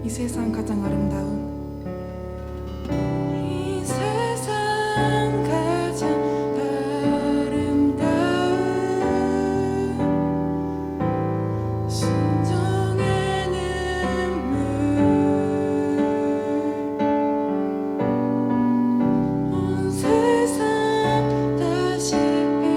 이 세상 가장 아름다운 이 세상 가장 아름다운 순종의 눈물 온 세상 다시 빛나게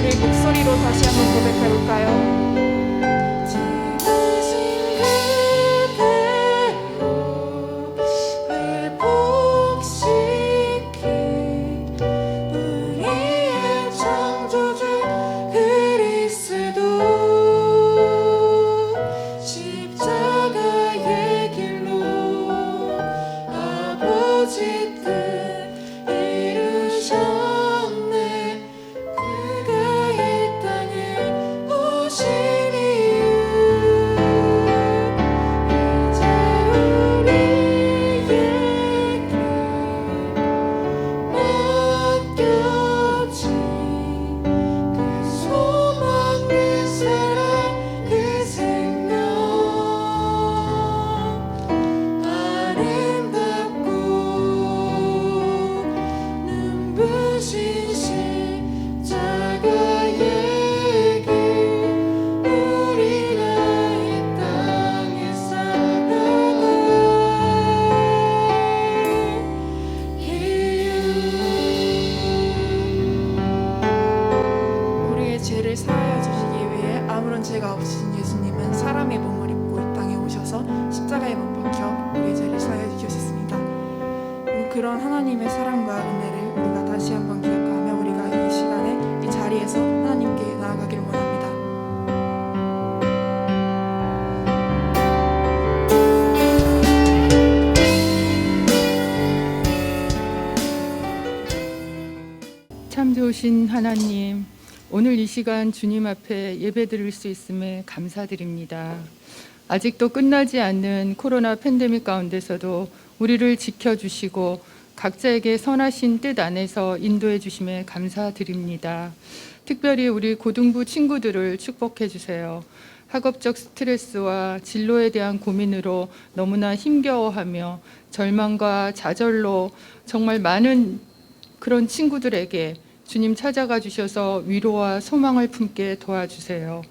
우리 목소리로 다시 한번 고백해 볼까요? 지으신 그대로 회복시킨 우리의 창조주 그리스도 십자가의 길로 아버지 뜻 이루셨네. 그가 이 땅에 오신 이유 이제 우리에게 맡겨진 그 소망 그 사랑 그 생명 아름답고 눈부신 십자가의 길 우리가 이 땅에 살아갈 이유 우리의 죄를 사하여 주시기 위해 아무런 죄가 없으신 예수님은 사람의 몸을 입고 이 땅에 오셔서 십자가에 못 박혀 우리의 죄를 사하여 주셨습니다. 그런 하나님의 사랑과 은혜를 우리가 다시 한번 기억하며 우리가 이 시간에 이 자리에서 하나님께 나아가기를 원합니다. 참 좋으신 하나님, 오늘 이 시간 주님 앞에 예배드릴 수 있음에 감사드립니다. 아직도 끝나지 않는 코로나 팬데믹 가운데서도 우리를 지켜주시고 각자에게 선하신 뜻 안에서 인도해 주심에 감사드립니다. 특별히 우리 고등부 친구들을 축복해 주세요. 학업적 스트레스와 진로에 대한 고민으로 너무나 힘겨워하며 절망과 좌절로 정말 많은 그런 친구들에게 주님 찾아가 주셔서 위로와 소망을 품게 도와주세요.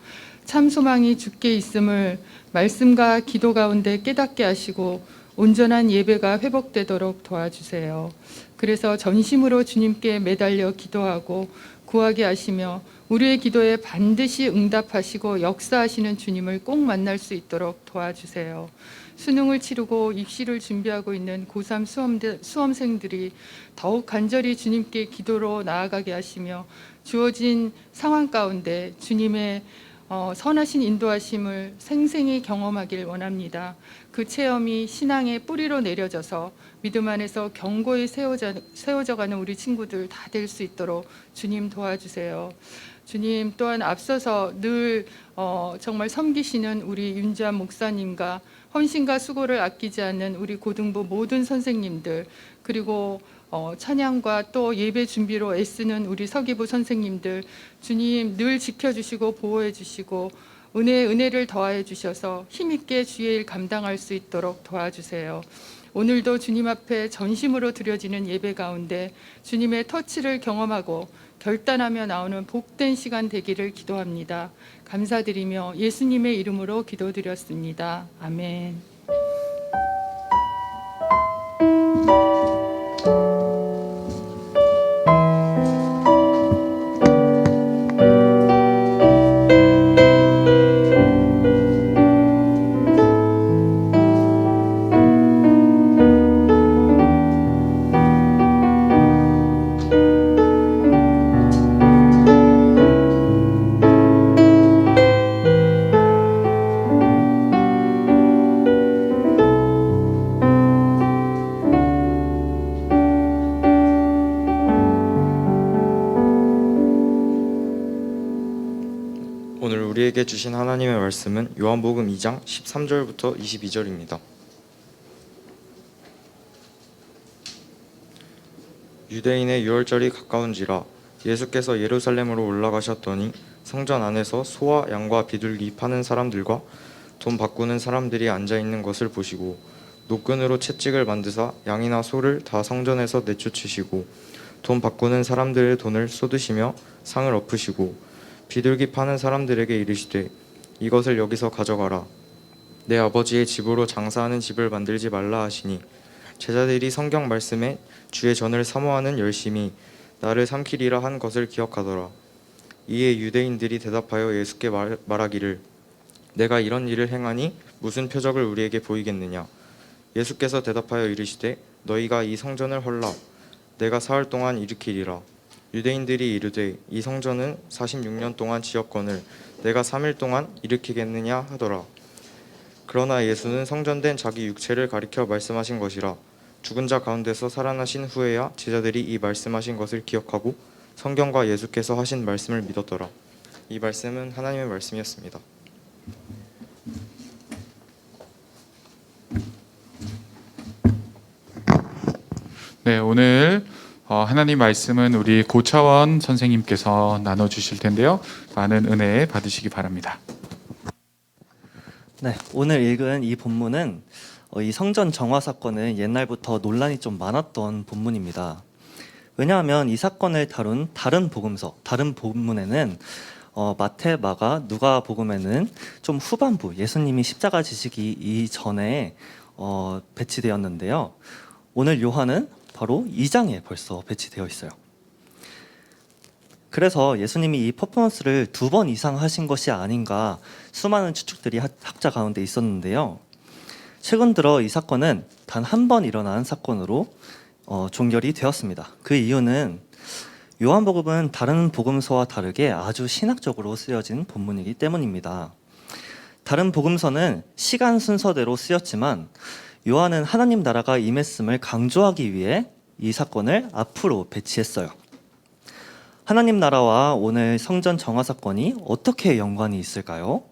참 소망이 주께 있음을 말씀과 기도 가운데 깨닫게 하시고 온전한 예배가 회복되도록 도와주세요. 그래서 전심으로 주님께 매달려 기도하고 구하게 하시며 우리의 기도에 반드시 응답하시고 역사하시는 주님을 꼭 만날 수 있도록 도와주세요. 수능을 치르고 입시를 준비하고 있는 고3 수험생들이 더욱 간절히 주님께 기도로 나아가게 하시며 주어진 상황 가운데 주님의 선하신 인도하심을 생생히 경험하길 원합니다. 그 체험이 신앙의 뿌리로 내려져서 믿음 안에서 견고히 세워져가는 우리 친구들 다 될 수 있도록 주님 도와주세요. 주님 또한 앞서서 늘 정말 섬기시는 우리 윤주한 목사님과 헌신과 수고를 아끼지 않는 우리 고등부 모든 선생님들, 그리고 찬양과 또 예배 준비로 애쓰는 우리 서기부 선생님들, 주님 늘 지켜주시고 보호해 주시고 은혜를 더하여 주셔서 힘있게 주의 일 감당할 수 있도록 도와주세요. 오늘도 주님 앞에 전심으로 드려지는 예배 가운데 주님의 터치를 경험하고 결단하며 나오는 복된 시간 되기를 기도합니다. 감사드리며 예수님의 이름으로 기도드렸습니다. 아멘. 오늘 우리에게 주신 하나님의 말씀은 요한복음 2장 13절부터 22절입니다. 유대인의 유월절이 가까운지라 예수께서 예루살렘으로 올라가셨더니 성전 안에서 소와 양과 비둘기 파는 사람들과 돈 바꾸는 사람들이 앉아있는 것을 보시고 노끈으로 채찍을 만드사 양이나 소를 다 성전에서 내쫓으시고 돈 바꾸는 사람들의 돈을 쏟으시며 상을 엎으시고 비둘기 파는 사람들에게 이르시되 이것을 여기서 가져가라. 내 아버지의 집으로 장사하는 집을 만들지 말라 하시니 제자들이 성경 말씀에 주의 전을 사모하는 열심이 나를 삼키리라 한 것을 기억하더라. 이에 유대인들이 대답하여 예수께 말하기를 내가 이런 일을 행하니 무슨 표적을 우리에게 보이겠느냐. 예수께서 대답하여 이르시되 너희가 이 성전을 헐라 내가 사흘 동안 일으키리라. 유대인들이 이르되 이 성전은 46년 동안 지었거늘 내가 3일 동안 일으키겠느냐 하더라. 그러나 예수는 성전된 자기 육체를 가리켜 말씀하신 것이라. 죽은 자 가운데서 살아나신 후에야 제자들이 이 말씀하신 것을 기억하고 성경과 예수께서 하신 말씀을 믿었더라. 이 말씀은 하나님의 말씀이었습니다. 네, 오늘 하나님 말씀은 우리 고차원 선생님께서 나눠주실 텐데요. 많은 은혜 받으시기 바랍니다. 네, 오늘 읽은 이 본문은 이 성전 정화 사건은 옛날부터 논란이 좀 많았던 본문입니다. 왜냐하면 이 사건을 다룬 다른 복음서, 다른 본문에는 마태, 마가, 누가 복음에는 좀 후반부 예수님이 십자가 지시기 이전에 배치되었는데요. 오늘 요한은 바로 2장에 벌써 배치되어 있어요. 그래서 예수님이 이 퍼포먼스를 2번 이상 하신 것이 아닌가 수많은 추측들이 학자 가운데 있었는데요. 최근 들어 이 사건은 단 한 번 일어난 사건으로 종결이 되었습니다. 그 이유는 요한복음은 다른 복음서와 다르게 아주 신학적으로 쓰여진 본문이기 때문입니다. 다른 복음서는 시간 순서대로 쓰였지만 요한은 하나님 나라가 임했음을 강조하기 위해 이 사건을 앞으로 배치했어요. 하나님 나라와 오늘 성전 정화 사건이 어떻게 연관이 있을까요?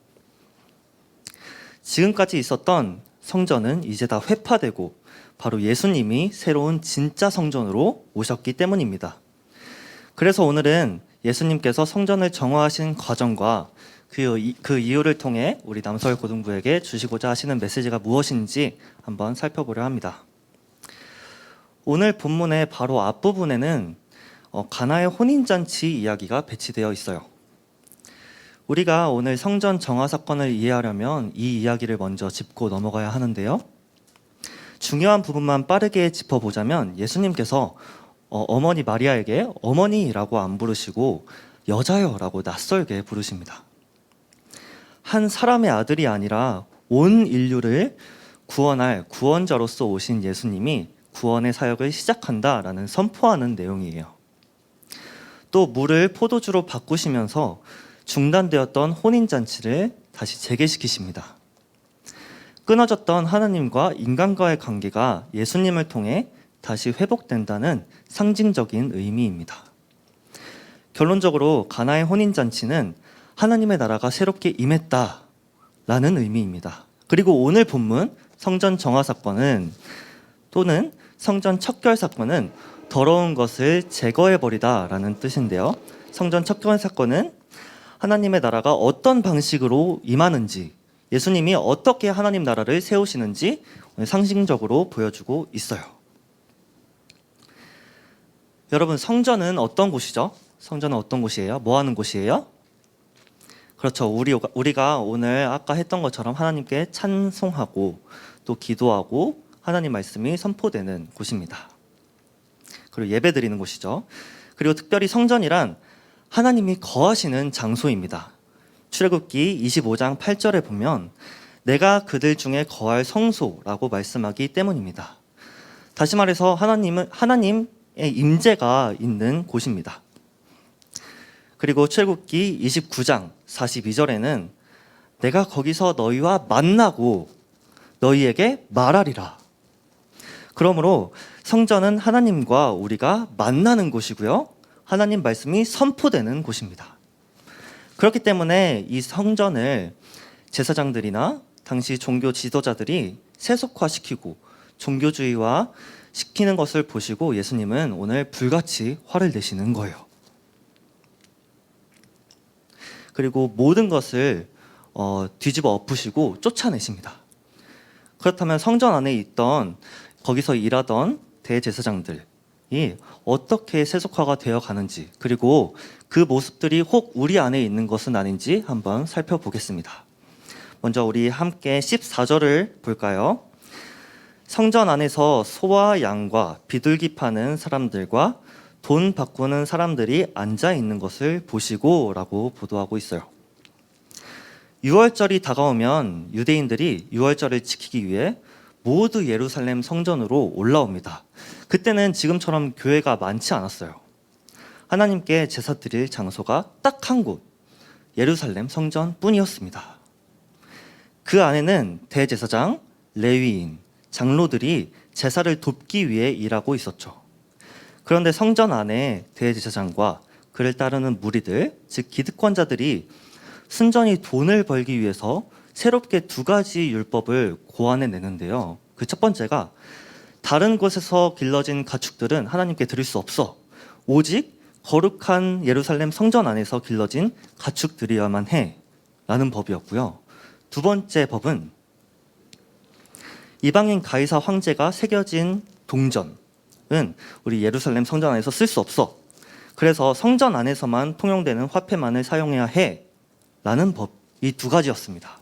지금까지 있었던 성전은 이제 다 회파되고 바로 예수님이 새로운 진짜 성전으로 오셨기 때문입니다. 그래서 오늘은 예수님께서 성전을 정화하신 과정과 그 이유를 통해 우리 남서울 고등부에게 주시고자 하시는 메시지가 무엇인지 한번 살펴보려 합니다. 오늘 본문의 바로 앞부분에는 가나의 혼인잔치 이야기가 배치되어 있어요. 우리가 오늘 성전 정화 사건을 이해하려면 이 이야기를 먼저 짚고 넘어가야 하는데요. 중요한 부분만 빠르게 짚어보자면 예수님께서 어머니 마리아에게 어머니라고 안 부르시고 여자여라고 낯설게 부르십니다. 한 사람의 아들이 아니라 온 인류를 구원할 구원자로서 오신 예수님이 구원의 사역을 시작한다라는 선포하는 내용이에요. 또 물을 포도주로 바꾸시면서 중단되었던 혼인잔치를 다시 재개시키십니다. 끊어졌던 하나님과 인간과의 관계가 예수님을 통해 다시 회복된다는 상징적인 의미입니다. 결론적으로 가나의 혼인잔치는 하나님의 나라가 새롭게 임했다라는 의미입니다. 그리고 오늘 본문 성전 정화 사건은 또는 성전 척결 사건은 더러운 것을 제거해버리다라는 뜻인데요. 성전 척결 사건은 하나님의 나라가 어떤 방식으로 임하는지, 예수님이 어떻게 하나님 나라를 세우시는지 상징적으로 보여주고 있어요. 여러분, 성전은 어떤 곳이죠? 성전은 어떤 곳이에요? 뭐 하는 곳이에요? 그렇죠. 우리가 오늘 아까 했던 것처럼 하나님께 찬송하고 또 기도하고 하나님 말씀이 선포되는 곳입니다. 그리고 예배 드리는 곳이죠. 그리고 특별히 성전이란 하나님이 거하시는 장소입니다. 출애굽기 25장 8절에 보면 내가 그들 중에 거할 성소라고 말씀하기 때문입니다. 다시 말해서 하나님의 임재가 있는 곳입니다. 그리고 출애굽기 29장 42절에는 내가 거기서 너희와 만나고 너희에게 말하리라. 그러므로 성전은 하나님과 우리가 만나는 곳이고요. 하나님 말씀이 선포되는 곳입니다. 그렇기 때문에 이 성전을 제사장들이나 당시 종교 지도자들이 세속화시키고 종교주의화 시키는 것을 보시고 예수님은 오늘 불같이 화를 내시는 거예요. 그리고 모든 것을 뒤집어 엎으시고 쫓아내십니다. 그렇다면 성전 안에 있던 거기서 일하던 대제사장들이 어떻게 세속화가 되어 가는지, 그리고 그 모습들이 혹 우리 안에 있는 것은 아닌지 한번 살펴보겠습니다. 먼저 우리 함께 14절을 볼까요? 성전 안에서 소와 양과 비둘기 파는 사람들과 돈 바꾸는 사람들이 앉아 있는 것을 보시고라고 보도하고 있어요. 6월절이 다가오면 유대인들이 6월절을 지키기 위해 모두 예루살렘 성전으로 올라옵니다. 그때는 지금처럼 교회가 많지 않았어요. 하나님께 제사 드릴 장소가 딱 한 곳, 예루살렘 성전뿐이었습니다. 그 안에는 대제사장, 레위인, 장로들이 제사를 돕기 위해 일하고 있었죠. 그런데 성전 안에 대제사장과 그를 따르는 무리들, 즉 기득권자들이 순전히 돈을 벌기 위해서 새롭게 두 가지 율법을 고안해 내는데요. 그 첫 번째가 다른 곳에서 길러진 가축들은 하나님께 드릴 수 없어. 오직 거룩한 예루살렘 성전 안에서 길러진 가축들이어야만 해. 라는 법이었고요. 두 번째 법은 이방인 가이사 황제가 새겨진 동전은 우리 예루살렘 성전 안에서 쓸 수 없어. 그래서 성전 안에서만 통용되는 화폐만을 사용해야 해. 라는 법, 이 두 가지였습니다.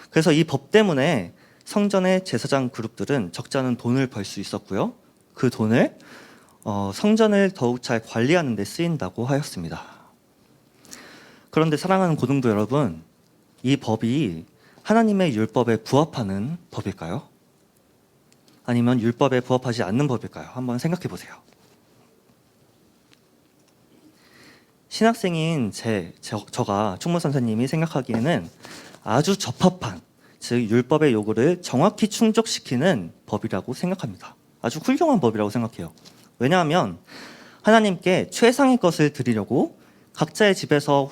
그래서 이 법 때문에 성전의 제사장 그룹들은 적지 않은 돈을 벌 수 있었고요. 그 돈을 성전을 더욱 잘 관리하는 데 쓰인다고 하였습니다. 그런데 사랑하는 고등부 여러분, 이 법이 하나님의 율법에 부합하는 법일까요? 아니면 율법에 부합하지 않는 법일까요? 한번 생각해 보세요. 신학생인 저가 충무 선생님이 생각하기에는 아주 적합한, 즉 율법의 요구를 정확히 충족시키는 법이라고 생각합니다. 아주 훌륭한 법이라고 생각해요. 왜냐하면 하나님께 최상의 것을 드리려고 각자의 집에서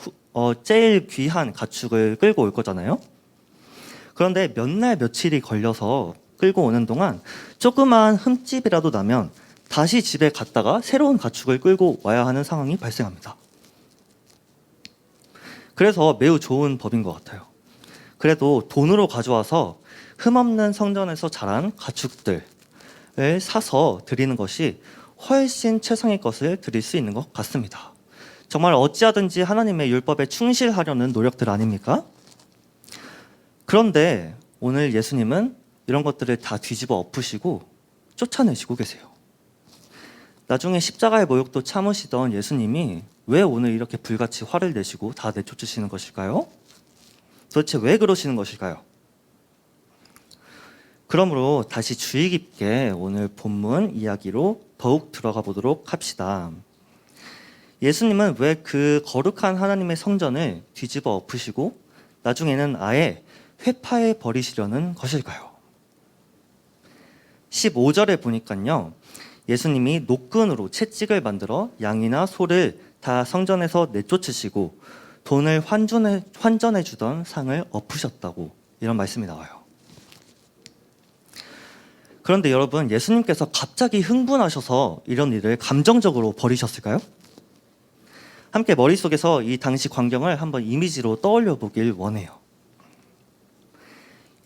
제일 귀한 가축을 끌고 올 거잖아요. 그런데 몇 날 며칠이 걸려서 끌고 오는 동안 조그마한 흠집이라도 나면 다시 집에 갔다가 새로운 가축을 끌고 와야 하는 상황이 발생합니다. 그래서 매우 좋은 법인 것 같아요. 그래도 돈으로 가져와서 흠없는 성전에서 자란 가축들을 사서 드리는 것이 훨씬 최상의 것을 드릴 수 있는 것 같습니다. 정말 어찌하든지 하나님의 율법에 충실하려는 노력들 아닙니까? 그런데 오늘 예수님은 이런 것들을 다 뒤집어 엎으시고 쫓아내시고 계세요. 나중에 십자가의 모욕도 참으시던 예수님이 왜 오늘 이렇게 불같이 화를 내시고 다 내쫓으시는 것일까요? 도대체 왜 그러시는 것일까요? 그러므로 다시 주의 깊게 오늘 본문 이야기로 더욱 들어가 보도록 합시다. 예수님은 왜 그 거룩한 하나님의 성전을 뒤집어 엎으시고 나중에는 아예 회파해 버리시려는 것일까요? 15절에 보니까요, 예수님이 노끈으로 채찍을 만들어 양이나 소를 다 성전에서 내쫓으시고 돈을 환전해 주던 상을 엎으셨다고 이런 말씀이 나와요. 그런데 여러분, 예수님께서 갑자기 흥분하셔서 이런 일을 감정적으로 벌이셨을까요? 함께 머릿속에서 이 당시 광경을 한번 이미지로 떠올려 보길 원해요.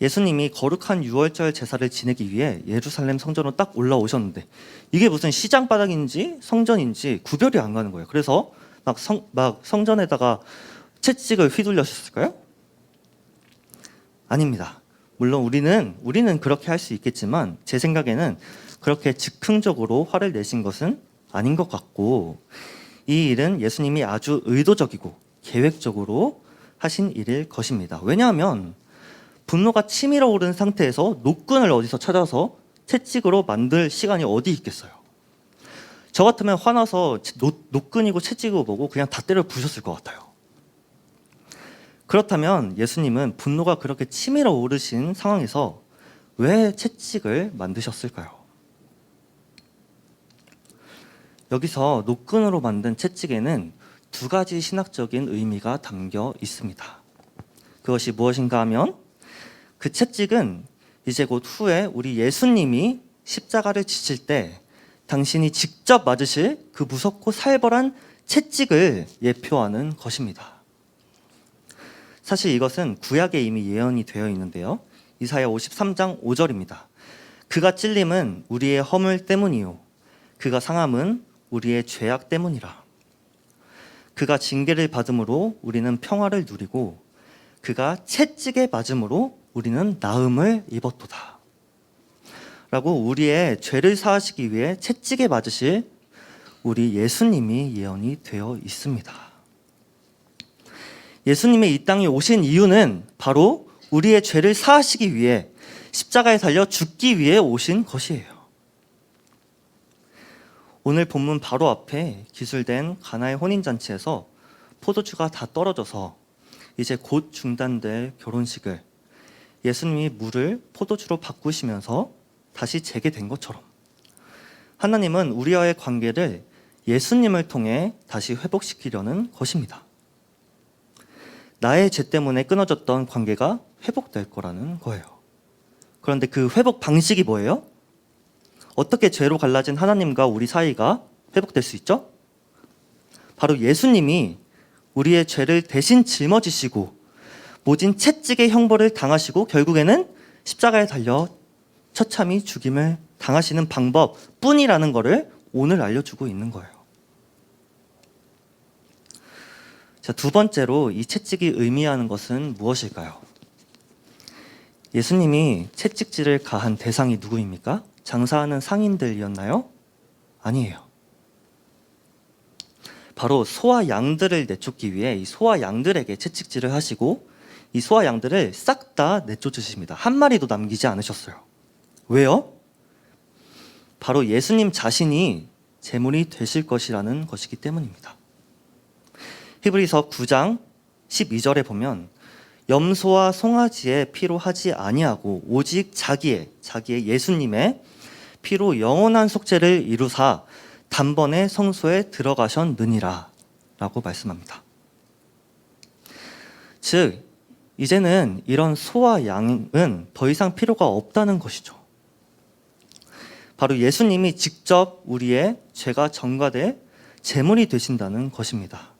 예수님이 거룩한 유월절 제사를 지내기 위해 예루살렘 성전으로 딱 올라오셨는데 이게 무슨 시장 바닥인지 성전인지 구별이 안 가는 거예요. 그래서 막 성전에다가 채찍을 휘둘렸을까요? 아닙니다. 물론 우리는 그렇게 할 수 있겠지만 제 생각에는 그렇게 즉흥적으로 화를 내신 것은 아닌 것 같고, 이 일은 예수님이 아주 의도적이고 계획적으로 하신 일일 것입니다. 왜냐하면 분노가 치밀어 오른 상태에서 노끈을 어디서 찾아서 채찍으로 만들 시간이 어디 있겠어요. 저 같으면 화나서 노끈이고 채찍이고 보고 그냥 다 때려 부셨을 것 같아요. 그렇다면 예수님은 분노가 그렇게 치밀어 오르신 상황에서 왜 채찍을 만드셨을까요? 여기서 노끈으로 만든 채찍에는 두 가지 신학적인 의미가 담겨 있습니다. 그것이 무엇인가 하면 그 채찍은 이제 곧 후에 우리 예수님이 십자가를 지실 때 당신이 직접 맞으실 그 무섭고 살벌한 채찍을 예표하는 것입니다. 사실 이것은 구약에 이미 예언이 되어 있는데요. 이사야 53장 5절입니다. 그가 찔림은 우리의 허물 때문이요 그가 상함은 우리의 죄악 때문이라. 그가 징계를 받음으로 우리는 평화를 누리고 그가 채찍에 맞음으로 우리는 나음을 입었도다. 라고 우리의 죄를 사하시기 위해 채찍에 맞으실 우리 예수님이 예언이 되어 있습니다. 예수님이 이 땅에 오신 이유는 바로 우리의 죄를 사하시기 위해 십자가에 달려 죽기 위해 오신 것이에요. 오늘 본문 바로 앞에 기술된 가나의 혼인잔치에서 포도주가 다 떨어져서 이제 곧 중단될 결혼식을 예수님이 물을 포도주로 바꾸시면서 다시 재개된 것처럼 하나님은 우리와의 관계를 예수님을 통해 다시 회복시키려는 것입니다. 나의 죄 때문에 끊어졌던 관계가 회복될 거라는 거예요. 그런데 그 회복 방식이 뭐예요? 어떻게 죄로 갈라진 하나님과 우리 사이가 회복될 수 있죠? 바로 예수님이 우리의 죄를 대신 짊어지시고 모진 채찍의 형벌을 당하시고 결국에는 십자가에 달려 처참히 죽임을 당하시는 방법뿐이라는 것을 오늘 알려주고 있는 거예요. 자, 두 번째로 이 채찍이 의미하는 것은 무엇일까요? 예수님이 채찍질을 가한 대상이 누구입니까? 장사하는 상인들이었나요? 아니에요. 바로 소와 양들을 내쫓기 위해 이 소와 양들에게 채찍질을 하시고 이 소와 양들을 싹 다 내쫓으십니다. 한 마리도 남기지 않으셨어요. 왜요? 바로 예수님 자신이 제물이 되실 것이라는 것이기 때문입니다. 히브리서 9장 12절에 보면 염소와 송아지의 피로 하지 아니하고 오직 자기의 예수님의 피로 영원한 속죄를 이루사 단번에 성소에 들어가셨느니라 라고 말씀합니다. 즉 이제는 이런 소와 양은 더 이상 필요가 없다는 것이죠. 바로 예수님이 직접 우리의 죄가 전가될 제물이 되신다는 것입니다.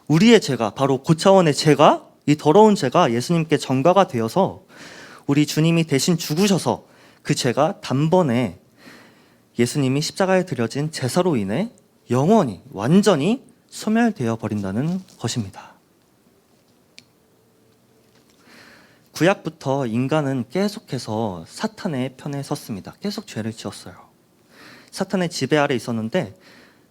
우리의 죄가, 바로 고차원의 죄가, 이 더러운 죄가 예수님께 전가가 되어서 우리 주님이 대신 죽으셔서 그 죄가 단번에 예수님이 십자가에 드려진 제사로 인해 영원히 완전히 소멸되어 버린다는 것입니다. 구약부터 인간은 계속해서 사탄의 편에 섰습니다. 계속 죄를 지었어요. 사탄의 지배 아래 있었는데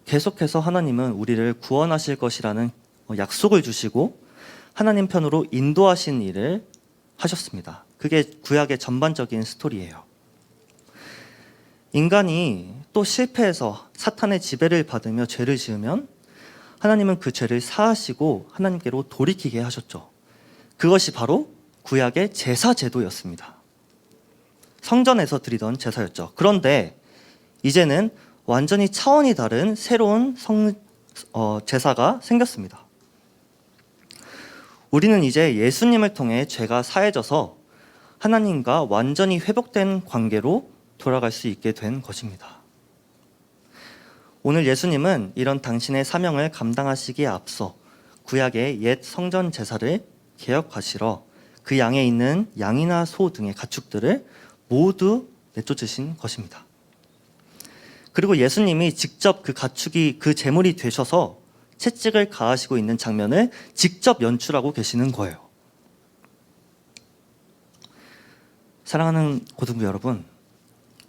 계속해서 하나님은 우리를 구원하실 것이라는 약속을 주시고 하나님 편으로 인도하신 일을 하셨습니다. 그게 구약의 전반적인 스토리예요. 인간이 또 실패해서 사탄의 지배를 받으며 죄를 지으면 하나님은 그 죄를 사하시고 하나님께로 돌이키게 하셨죠. 그것이 바로 구약의 제사 제도였습니다. 성전에서 드리던 제사였죠. 그런데 이제는 완전히 차원이 다른 새로운 제사가 생겼습니다. 우리는 이제 예수님을 통해 죄가 사해져서 하나님과 완전히 회복된 관계로 돌아갈 수 있게 된 것입니다. 오늘 예수님은 이런 당신의 사명을 감당하시기에 앞서 구약의 옛 성전 제사를 개혁하시러 그 양에 있는 양이나 소 등의 가축들을 모두 내쫓으신 것입니다. 그리고 예수님이 직접 그 가축이 그 제물이 되셔서 채찍을 가하시고 있는 장면을 직접 연출하고 계시는 거예요. 사랑하는 고등부 여러분,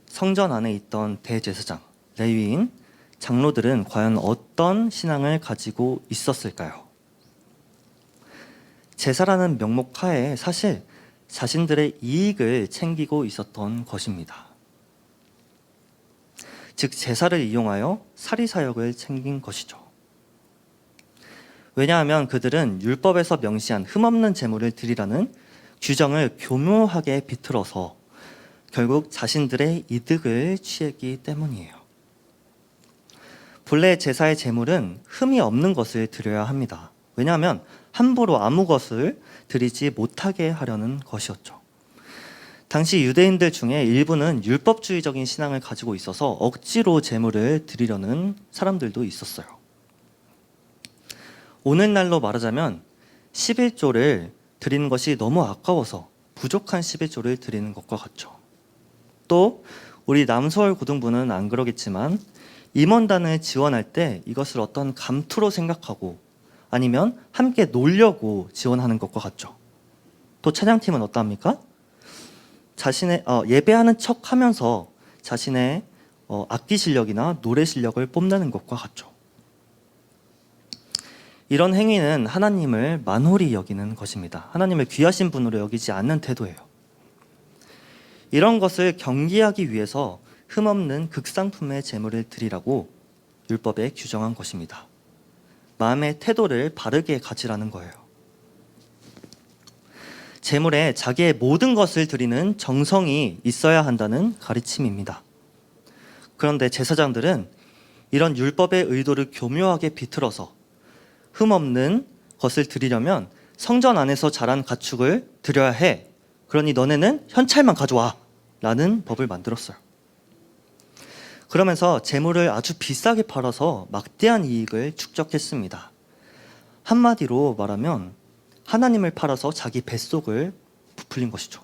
성전 안에 있던 대제사장, 레위인, 장로들은 과연 어떤 신앙을 가지고 있었을까요? 제사라는 명목 하에 사실 자신들의 이익을 챙기고 있었던 것입니다. 즉 제사를 이용하여 사리사욕을 챙긴 것이죠. 왜냐하면 그들은 율법에서 명시한 흠없는 제물을 드리라는 규정을 교묘하게 비틀어서 결국 자신들의 이득을 취했기 때문이에요. 본래 제사의 제물은 흠이 없는 것을 드려야 합니다. 왜냐하면 함부로 아무 것을 드리지 못하게 하려는 것이었죠. 당시 유대인들 중에 일부는 율법주의적인 신앙을 가지고 있어서 억지로 제물을 드리려는 사람들도 있었어요. 오늘날로 말하자면 11조를 드리는 것이 너무 아까워서 부족한 11조를 드리는 것과 같죠. 또 우리 남서울 고등부는 안 그러겠지만 임원단을 지원할 때 이것을 어떤 감투로 생각하고 아니면 함께 놀려고 지원하는 것과 같죠. 또 찬양팀은 어떠합니까? 자신의 예배하는 척하면서 자신의 악기 실력이나 노래 실력을 뽐내는 것과 같죠. 이런 행위는 하나님을 만홀히 여기는 것입니다. 하나님을 귀하신 분으로 여기지 않는 태도예요. 이런 것을 경계하기 위해서 흠없는 극상품의 제물을 드리라고 율법에 규정한 것입니다. 마음의 태도를 바르게 가지라는 거예요. 제물에 자기의 모든 것을 드리는 정성이 있어야 한다는 가르침입니다. 그런데 제사장들은 이런 율법의 의도를 교묘하게 비틀어서 흠없는 것을 드리려면 성전 안에서 자란 가축을 드려야 해. 그러니 너네는 현찰만 가져와. 라는 법을 만들었어요. 그러면서 제물을 아주 비싸게 팔아서 막대한 이익을 축적했습니다. 한마디로 말하면 하나님을 팔아서 자기 뱃속을 부풀린 것이죠.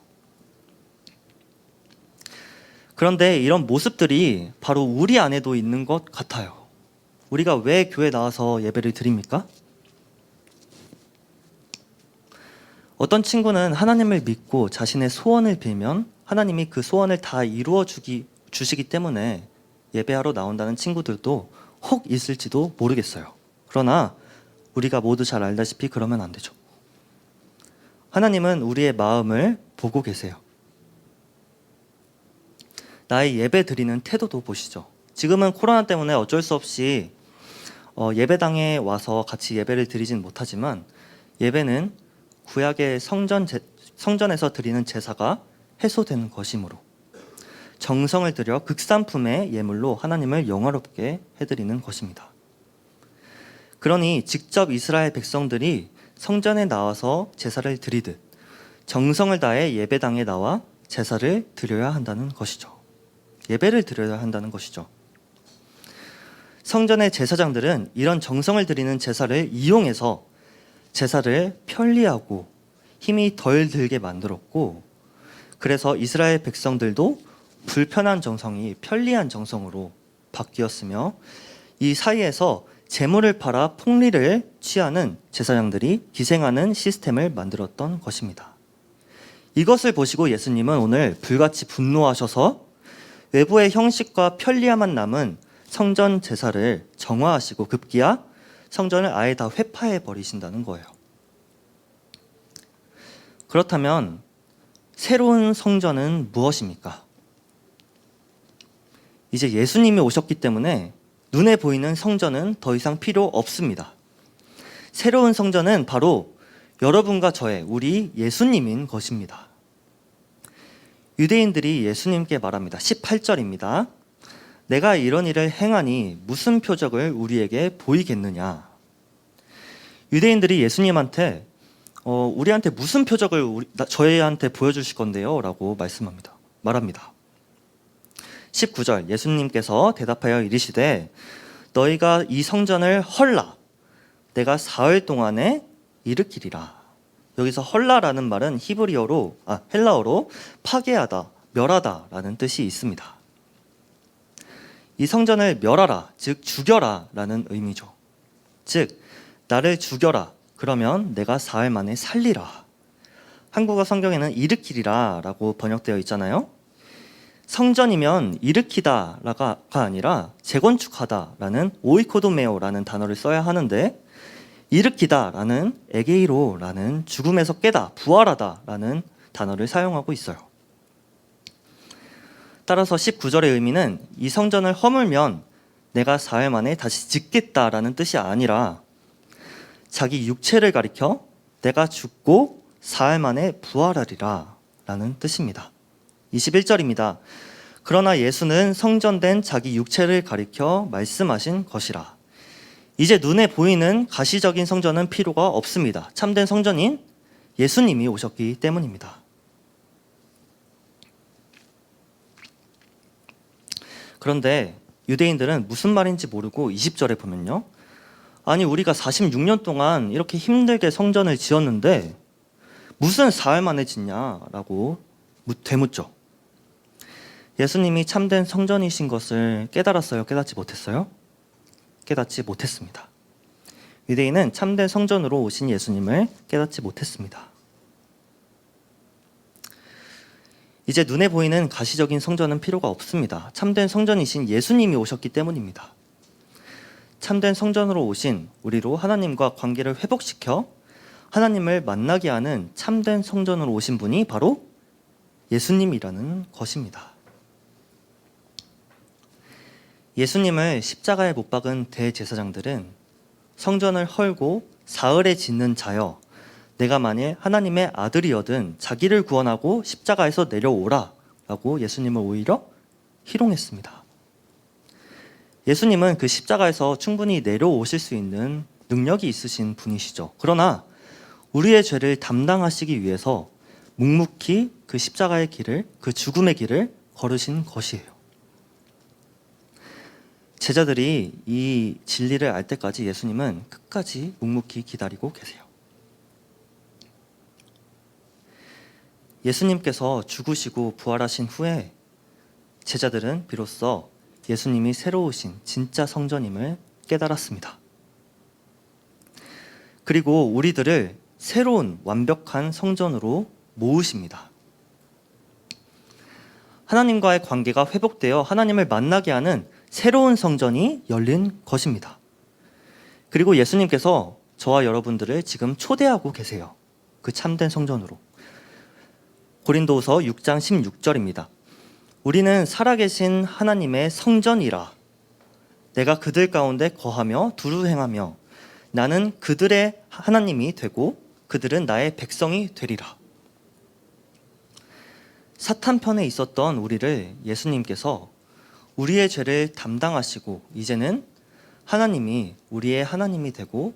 그런데 이런 모습들이 바로 우리 안에도 있는 것 같아요. 우리가 왜 교회 나와서 예배를 드립니까? 어떤 친구는 하나님을 믿고 자신의 소원을 빌면 하나님이 그 소원을 다 이루어 주시기 때문에 예배하러 나온다는 친구들도 혹 있을지도 모르겠어요. 그러나 우리가 모두 잘 알다시피 그러면 안 되죠. 하나님은 우리의 마음을 보고 계세요. 나의 예배 드리는 태도도 보시죠. 지금은 코로나 때문에 어쩔 수 없이 예배당에 와서 같이 예배를 드리진 못하지만 예배는 구약의 성전에서 드리는 제사가 해소되는 것이므로 정성을 들여 극산품의 예물로 하나님을 영화롭게 해드리는 것입니다. 그러니 직접 이스라엘 백성들이 성전에 나와서 제사를 드리듯 정성을 다해 예배당에 나와 제사를 드려야 한다는 것이죠. 예배를 드려야 한다는 것이죠. 성전의 제사장들은 이런 정성을 들이는 제사를 이용해서 제사를 편리하고 힘이 덜 들게 만들었고, 그래서 이스라엘 백성들도 불편한 정성이 편리한 정성으로 바뀌었으며, 이 사이에서 재물을 팔아 폭리를 취하는 제사장들이 기생하는 시스템을 만들었던 것입니다. 이것을 보시고 예수님은 오늘 불같이 분노하셔서 외부의 형식과 편리함만 남은 성전 제사를 정화하시고 급기야 성전을 아예 다 회파해 버리신다는 거예요. 그렇다면 새로운 성전은 무엇입니까? 이제 예수님이 오셨기 때문에 눈에 보이는 성전은 더 이상 필요 없습니다. 새로운 성전은 바로 여러분과 저의 우리 예수님인 것입니다. 유대인들이 예수님께 말합니다. 18절입니다. 내가 이런 일을 행하니 무슨 표적을 우리에게 보이겠느냐. 유대인들이 예수님한테 우리한테 무슨 표적을 저희한테 보여주실 건데요? 라고 말합니다. 19절 예수님께서 대답하여 이르시되 너희가 이 성전을 헐라 내가 사흘 동안에 일으키리라. 여기서 헐라라는 말은 헬라어로 파괴하다, 멸하다라는 뜻이 있습니다. 이 성전을 멸하라, 즉 죽여라 라는 의미죠. 즉 나를 죽여라, 그러면 내가 사흘 만에 살리라. 한국어 성경에는 일으키리라 라고 번역되어 있잖아요. 성전이면 일으키다가 아니라 재건축하다라는 오이코도메오라는 단어를 써야 하는데, 일으키다라는 에게이로라는 죽음에서 깨다, 부활하다라는 단어를 사용하고 있어요. 따라서 19절의 의미는 이 성전을 허물면 내가 사흘 만에 다시 짓겠다라는 뜻이 아니라 자기 육체를 가리켜 내가 죽고 사흘 만에 부활하리라 라는 뜻입니다. 21절입니다. 그러나 예수는 성전된 자기 육체를 가리켜 말씀하신 것이라. 이제 눈에 보이는 가시적인 성전은 필요가 없습니다. 참된 성전인 예수님이 오셨기 때문입니다. 그런데 유대인들은 무슨 말인지 모르고 20절에 보면요. 아니 우리가 46년 동안 이렇게 힘들게 성전을 지었는데 무슨 사흘 만에 짓냐라고 되묻죠. 예수님이 참된 성전이신 것을 깨달았어요? 깨닫지 못했어요? 깨닫지 못했습니다. 유대인은 참된 성전으로 오신 예수님을 깨닫지 못했습니다. 이제 눈에 보이는 가시적인 성전은 필요가 없습니다. 참된 성전이신 예수님이 오셨기 때문입니다. 참된 성전으로 오신 우리로 하나님과 관계를 회복시켜 하나님을 만나게 하는 참된 성전으로 오신 분이 바로 예수님이라는 것입니다. 예수님을 십자가에 못 박은 대제사장들은 성전을 헐고 사흘에 짓는 자여 내가 만일 하나님의 아들이여든 자기를 구원하고 십자가에서 내려오라 라고 예수님을 오히려 희롱했습니다. 예수님은 그 십자가에서 충분히 내려오실 수 있는 능력이 있으신 분이시죠. 그러나 우리의 죄를 담당하시기 위해서 묵묵히 그 십자가의 길을, 그 죽음의 길을 걸으신 것이에요. 제자들이 이 진리를 알 때까지 예수님은 끝까지 묵묵히 기다리고 계세요. 예수님께서 죽으시고 부활하신 후에 제자들은 비로소 예수님이 새로 오신 진짜 성전임을 깨달았습니다. 그리고 우리들을 새로운 완벽한 성전으로 모으십니다. 하나님과의 관계가 회복되어 하나님을 만나게 하는 새로운 성전이 열린 것입니다. 그리고 예수님께서 저와 여러분들을 지금 초대하고 계세요. 그 참된 성전으로. 고린도후서 6장 16절입니다. 우리는 살아계신 하나님의 성전이라. 내가 그들 가운데 거하며 두루 행하며 나는 그들의 하나님이 되고 그들은 나의 백성이 되리라. 사탄 편에 있었던 우리를 예수님께서 우리의 죄를 담당하시고 이제는 하나님이 우리의 하나님이 되고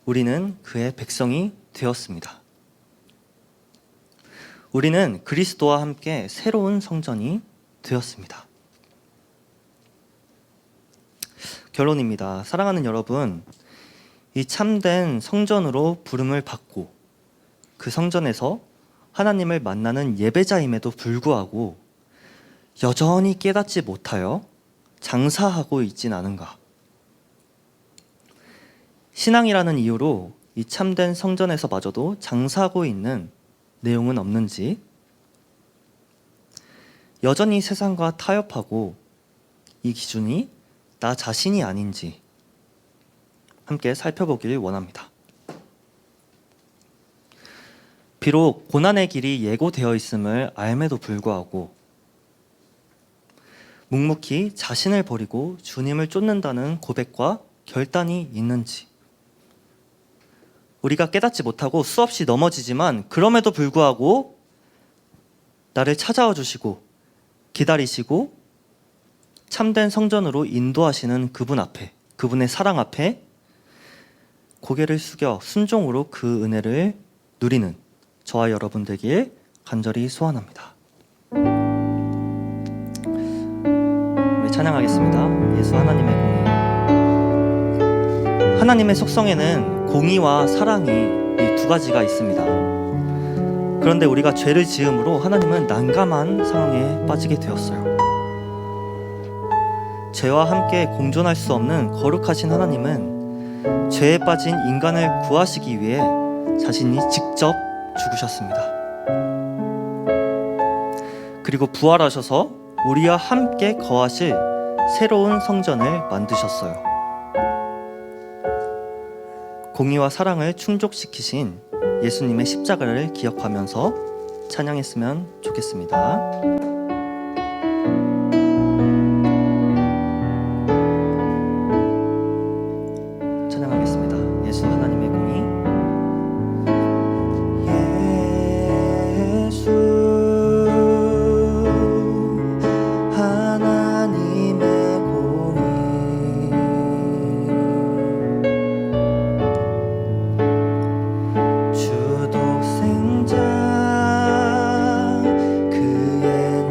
우리는 그의 백성이 되었습니다. 우리는 그리스도와 함께 새로운 성전이 되었습니다. 결론입니다. 사랑하는 여러분, 이 참된 성전으로 부름을 받고 그 성전에서 하나님을 만나는 예배자임에도 불구하고 여전히 깨닫지 못하여 장사하고 있진 않은가? 신앙이라는 이유로 이 참된 성전에서마저도 장사하고 있는 내용은 없는지, 여전히 세상과 타협하고 이 기준이 나 자신이 아닌지 함께 살펴보길 원합니다. 비록 고난의 길이 예고되어 있음을 알매도 불구하고 묵묵히 자신을 버리고 주님을 쫓는다는 고백과 결단이 있는지, 우리가 깨닫지 못하고 수없이 넘어지지만 그럼에도 불구하고 나를 찾아와 주시고 기다리시고 참된 성전으로 인도하시는 그분 앞에, 그분의 사랑 앞에 고개를 숙여 순종으로 그 은혜를 누리는 저와 여러분 되길 간절히 소원합니다. 우리 찬양하겠습니다. 예수 하나님의 공의. 하나님의 속성에는 공의와 사랑이 이 두 가지가 있습니다. 그런데 우리가 죄를 지음으로 하나님은 난감한 상황에 빠지게 되었어요. 죄와 함께 공존할 수 없는 거룩하신 하나님은 죄에 빠진 인간을 구하시기 위해 자신이 직접 죽으셨습니다. 그리고 부활하셔서 우리와 함께 거하실 새로운 성전을 만드셨어요. 공의와 사랑을 충족시키신 예수님의 십자가를 기억하면서 찬양했으면 좋겠습니다. 찬양하겠습니다. 예수 하나님의 공의. 예수 하나님의 공의. 주독생자 그의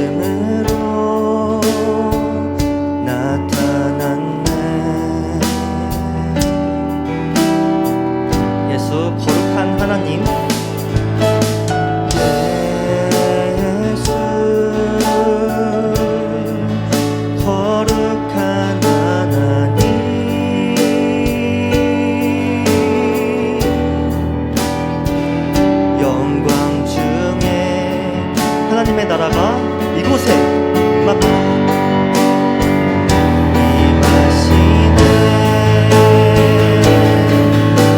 말씀으로 나타났네. 예수 거룩한 하나님, 예수 거룩한 하나님, 영광 중에 하나님의 나라가 이곳에 임하시네.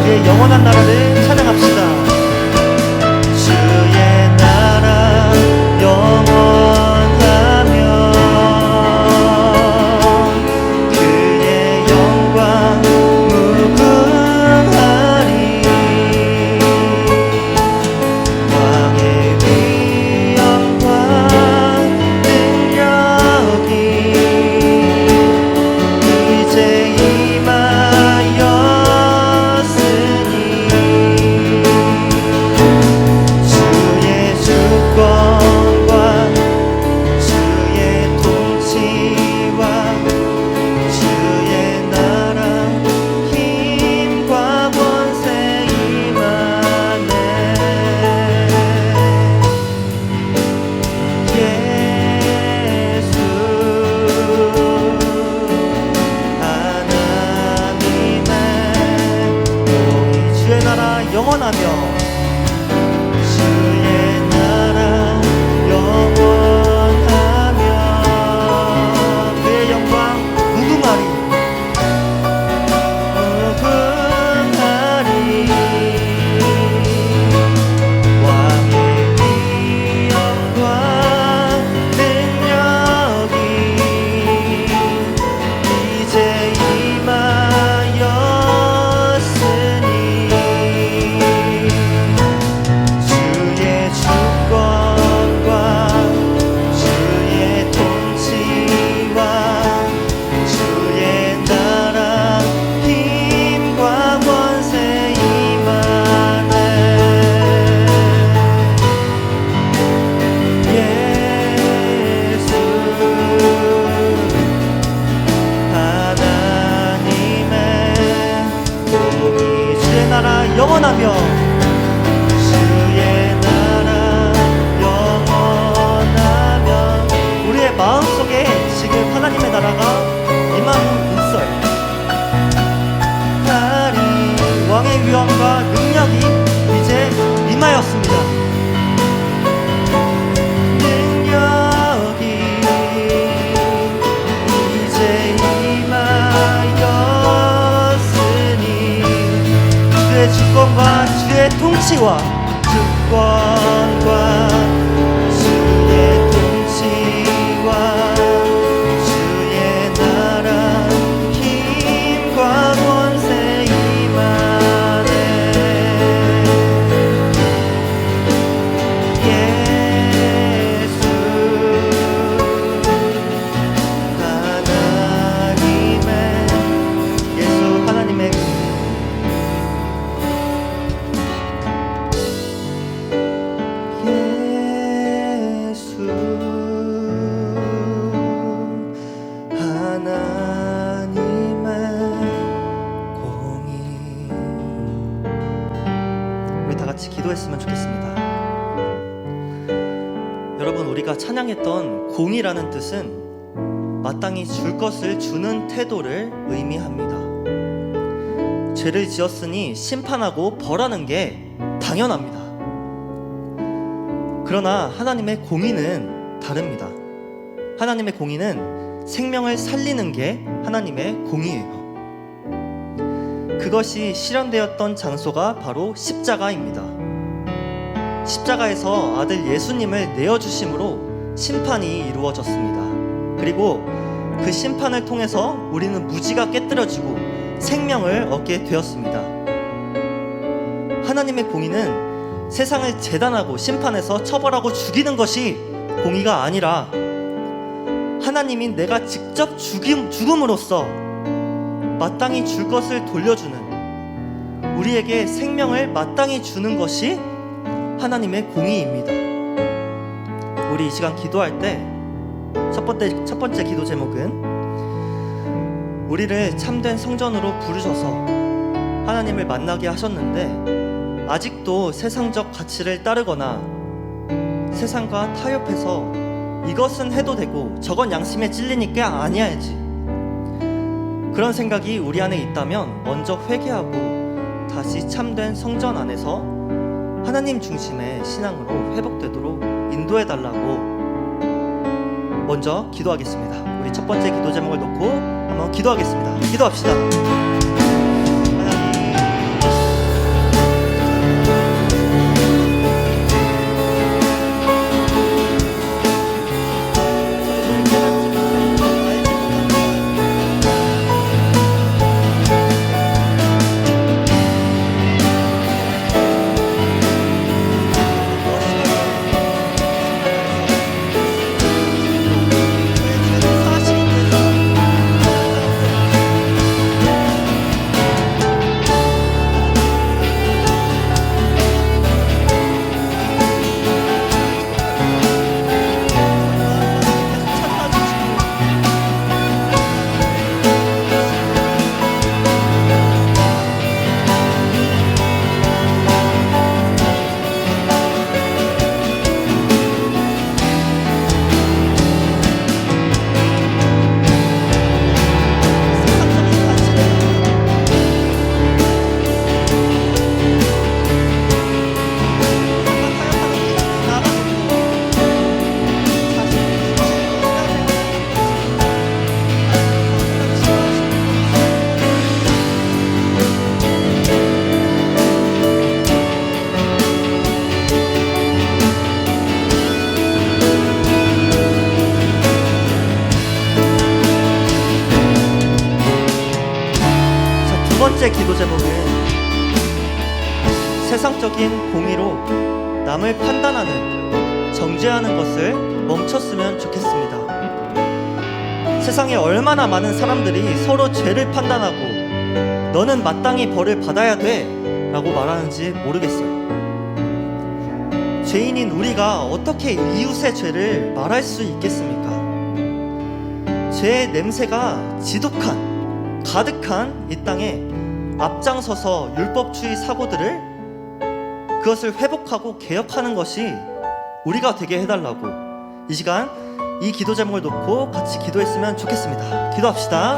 그의 영원한 나라를 찬양합시다. 주의 나라 영원하며 그의 영광 무궁하리. 왕의 위엄과 능력이 이제 임하였으니 주의 주권과 주의 통치와 주의 나라 힘과 권세 임하네. 예수 하나님의 공의 주의 나라 영원하며 주의 나라 영원하며 그의 영광 무궁하리 무궁하리. 왕의 위엄과 능력이 이제 임하였으니 주의 주권과 주의 통치와 주의 나라 힘과 권세 임하네. 예수 하나님의 공의 주의 나라 영원하며 주의 나라 영원하며 우리의 마음속에 지금 하나님의 나라가 임하는 일설 하리. 왕의 위엄과 능력이 이제 임하였습니다. 능력이 이제 임하였으니 주의 주권과 주의 통치와 주권과 주의 통치와 주의 나라 힘과 권세 임하네. 예수 하나님의 예수 하나님의 예수 하나님의 공의. 우리 다 같이 기도했으면 좋겠습니다. 여러분, 우리가 찬양했던 공의라는 뜻은 마땅히 줄 것을 주는 태도를 의미합니다. 죄를 지었으니 심판하고 벌하는 게 당연합니다. 그러나 하나님의 공의는 다릅니다. 하나님의 공의는 생명을 살리는 게 하나님의 공의예요. 그것이 실현되었던 장소가 바로 십자가입니다. 십자가에서 아들 예수님을 내어주심으로 심판이 이루어졌습니다. 그리고 그 심판을 통해서 우리는 무지가 깨뜨려지고 생명을 얻게 되었습니다. 하나님의 공의는 세상을 재단하고 심판해서 처벌하고 죽이는 것이 공의가 아니라 하나님이 내가 직접 죽음으로써 마땅히 줄 것을 돌려주는, 우리에게 생명을 마땅히 주는 것이 하나님의 공의입니다. 우리 이 시간 기도할 때 첫 번째 기도 제목은 우리를 참된 성전으로 부르셔서 하나님을 만나게 하셨는데 아직도 세상적 가치를 따르거나 세상과 타협해서 이것은 해도 되고 저건 양심에 찔리니까 아니야지, 그런 생각이 우리 안에 있다면 먼저 회개하고 다시 참된 성전 안에서 하나님 중심의 신앙으로 회복되도록 인도해달라고 먼저 기도하겠습니다. 우리 첫 번째 기도 제목을 놓고 한번 기도하겠습니다. 기도합시다. 두 번째 기도 제목은 세상적인 공의로 남을 판단하는, 정죄하는 것을 멈췄으면 좋겠습니다. 세상에 얼마나 많은 사람들이 서로 죄를 판단하고 너는 마땅히 벌을 받아야 돼 라고 말하는지 모르겠어요. 죄인인 우리가 어떻게 이웃의 죄를 말할 수 있겠습니까? 죄의 냄새가 지독한, 가득한 이 땅에 앞장서서 율법주의 사고들을, 그것을 회복하고 개혁하는 것이 우리가 되게 해달라고 이 시간 이 기도 제목을 놓고 같이 기도했으면 좋겠습니다. 기도합시다.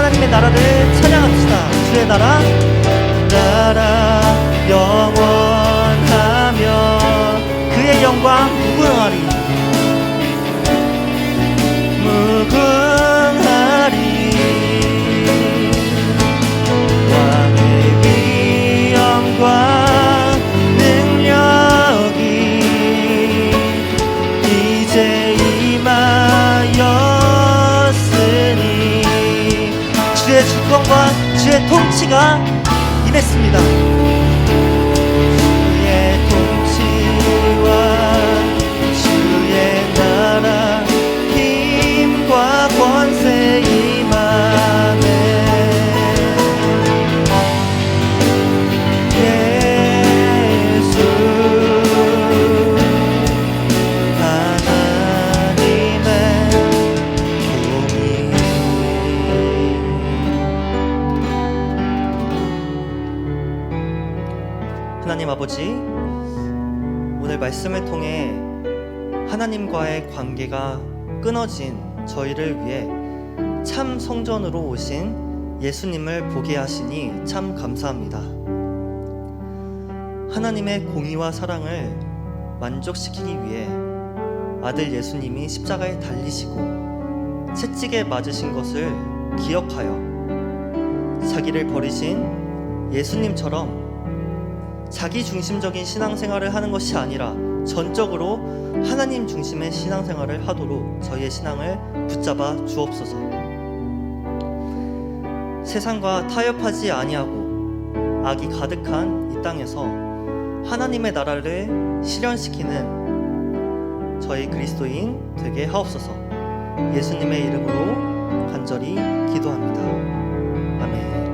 하나님의 나라를 찬양합시다. 주의 나라 영원하며 그의 영광 무궁하리 왕의 위엄과 능력이 이제 임하였으니 주의 주권과 주의 통치가 임했습니다. 주의 통치와 주의 나라 힘과 권세 임하네. 예수 하나님의 공의. 하나님 아버지, 오늘 말씀을 통해 하나님과의 관계가 끊어진 저희를 위해 참 성전으로 오신 예수님을 보게 하시니 참 감사합니다. 하나님의 공의와 사랑을 만족시키기 위해 아들 예수님이 십자가에 달리시고 채찍에 맞으신 것을 기억하여 자기를 버리신 예수님처럼 자기 중심적인 신앙생활을 하는 것이 아니라 전적으로 하나님 중심의 신앙생활을 하도록 저희의 신앙을 붙잡아 주옵소서. 세상과 타협하지 아니하고 악이 가득한 이 땅에서 하나님의 나라를 실현시키는 저희 그리스도인 되게 하옵소서. 예수님의 이름으로 간절히 기도합니다. 아멘.